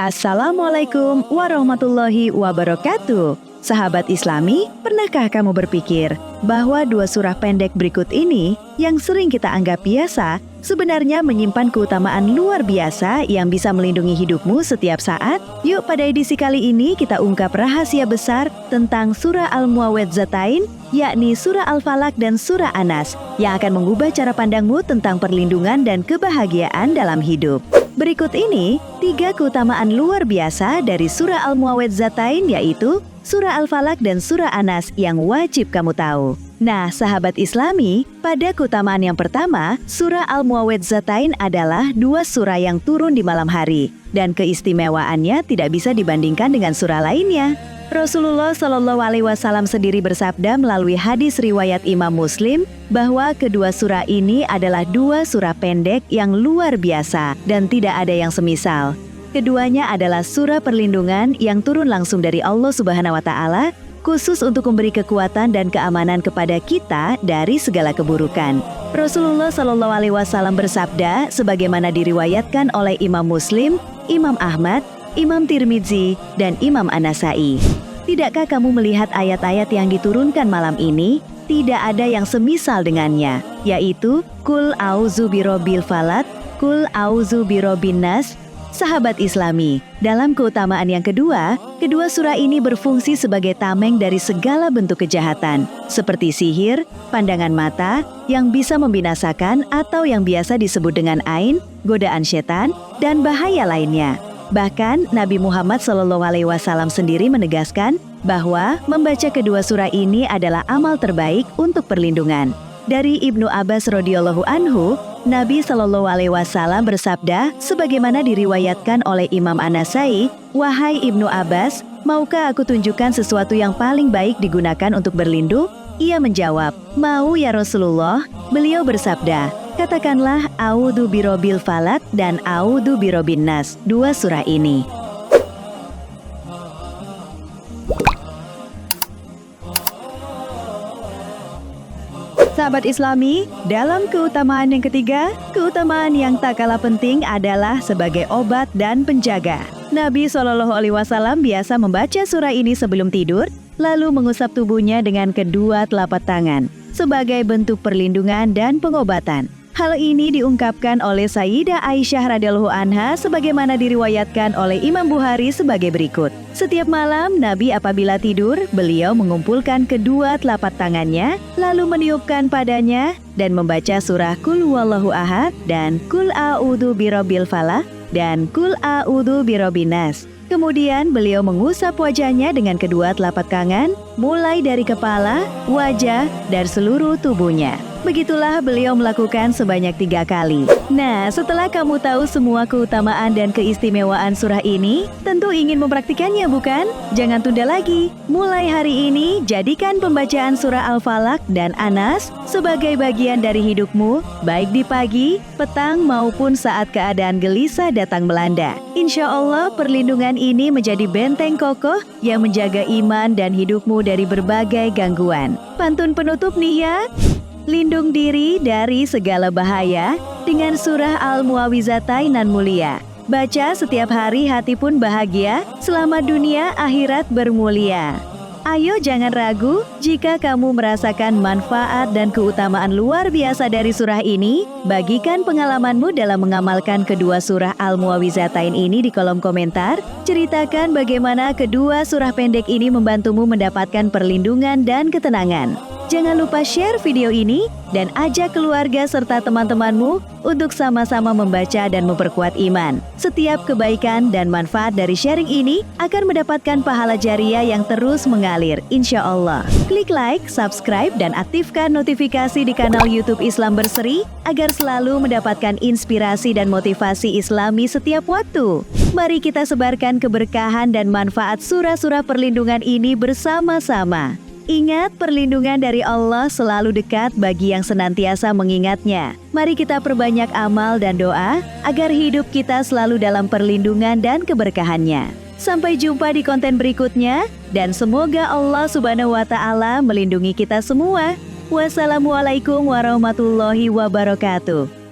Assalamualaikum warahmatullahi wabarakatuh. Sahabat Islami, pernahkah kamu berpikir bahwa dua surah pendek berikut ini yang sering kita anggap biasa sebenarnya menyimpan keutamaan luar biasa yang bisa melindungi hidupmu setiap saat? Yuk, pada edisi kali ini kita ungkap rahasia besar tentang surah Al-Muawwidzatain, yakni surah Al-Falaq dan surah An-Nas, yang akan mengubah cara pandangmu tentang perlindungan dan kebahagiaan dalam hidup. Berikut ini 3 keutamaan luar biasa dari surah Al-Muawwidzatain, yaitu surah Al-Falaq dan surah An-Nas yang wajib kamu tahu. Nah, sahabat Islami, pada keutamaan yang pertama, surah Al-Muawwidzatain adalah 2 surah yang turun di malam hari, dan keistimewaannya tidak bisa dibandingkan dengan surah lainnya. Rasulullah Shallallahu Alaihi Wasallam sendiri bersabda melalui hadis riwayat Imam Muslim bahwa kedua surah ini adalah 2 surah pendek yang luar biasa dan tidak ada yang semisal. Keduanya adalah surah perlindungan yang turun langsung dari Allah Subhanahu wa Ta'ala, khusus untuk memberi kekuatan dan keamanan kepada kita dari segala keburukan. Rasulullah Shallallahu Alaihi Wasallam bersabda, sebagaimana diriwayatkan oleh Imam Muslim, Imam Ahmad, Imam Tirmidzi, dan Imam An-Nasai. Tidakkah kamu melihat ayat-ayat yang diturunkan malam ini? Tidak ada yang semisal dengannya, yaitu Qul a'udzu birabbil falaq, Qul a'udzu birabbin nas. Sahabat Islami, dalam keutamaan yang kedua surah ini berfungsi sebagai tameng dari segala bentuk kejahatan, seperti sihir, pandangan mata, yang bisa membinasakan atau yang biasa disebut dengan ain, godaan setan, dan bahaya lainnya. Bahkan Nabi Muhammad SAW sendiri menegaskan bahwa membaca kedua surah ini adalah amal terbaik untuk perlindungan. Dari Ibnu Abbas radhiyallahu anhu, Nabi Shallallahu Alaihi Wasallam bersabda, sebagaimana diriwayatkan oleh Imam An-Nasai, "Wahai Ibnu Abbas, maukah aku tunjukkan sesuatu yang paling baik digunakan untuk berlindung?" Ia menjawab, "Mau ya Rasulullah." Beliau bersabda, "Katakanlah A'udzu birabbil falaq dan A'udzu birabbin nas," 2 surah ini. Sahabat Islami, dalam keutamaan yang ketiga, keutamaan yang tak kalah penting adalah sebagai obat dan penjaga. Nabi Shallallahu Alaihi Wasallam biasa membaca surah ini sebelum tidur, lalu mengusap tubuhnya dengan kedua telapak tangan sebagai bentuk perlindungan dan pengobatan. Hal ini diungkapkan oleh Sayyidah Aisyah radhiyallahu anha sebagaimana diriwayatkan oleh Imam Bukhari sebagai berikut. Setiap malam Nabi apabila tidur, beliau mengumpulkan kedua telapak tangannya, lalu meniupkan padanya dan membaca surah Qul huwallahu ahad dan Qul a'udzu birabbil falaq dan Qul a'udzu birabbin nas. Kemudian beliau mengusap wajahnya dengan kedua telapak tangan, mulai dari kepala, wajah, dan seluruh tubuhnya. Begitulah beliau melakukan sebanyak 3 kali. Nah, setelah kamu tahu semua keutamaan dan keistimewaan surah ini, tentu ingin mempraktikannya, bukan? Jangan tunda lagi. Mulai hari ini, jadikan pembacaan surah Al-Falaq dan An-Nas sebagai bagian dari hidupmu, baik di pagi, petang, maupun saat keadaan gelisah datang melanda. Insya Allah, perlindungan ini menjadi benteng kokoh yang menjaga iman dan hidupmu dari berbagai gangguan. Pantun penutup nih ya. Lindung diri dari segala bahaya dengan surah Al-Muawwidzatain nan mulia. Baca setiap hari, hati pun bahagia, selama dunia akhirat bermulia. Ayo jangan ragu, jika kamu merasakan manfaat dan keutamaan luar biasa dari surah ini, bagikan pengalamanmu dalam mengamalkan kedua surah Al-Muawwidzatain ini di kolom komentar. Ceritakan bagaimana kedua surah pendek ini membantumu mendapatkan perlindungan dan ketenangan. Jangan lupa share video ini dan ajak keluarga serta teman-temanmu untuk sama-sama membaca dan memperkuat iman. Setiap kebaikan dan manfaat dari sharing ini akan mendapatkan pahala jariah yang terus mengalir, insya Allah. Klik like, subscribe, dan aktifkan notifikasi di kanal YouTube Islam Berseri agar selalu mendapatkan inspirasi dan motivasi Islami setiap waktu. Mari kita sebarkan keberkahan dan manfaat surah-surah perlindungan ini bersama-sama. Ingat, perlindungan dari Allah selalu dekat bagi yang senantiasa mengingatnya. Mari kita perbanyak amal dan doa agar hidup kita selalu dalam perlindungan dan keberkahannya. Sampai jumpa di konten berikutnya, dan semoga Allah Subhanahu wa Ta'ala melindungi kita semua. Wassalamualaikum warahmatullahi wabarakatuh.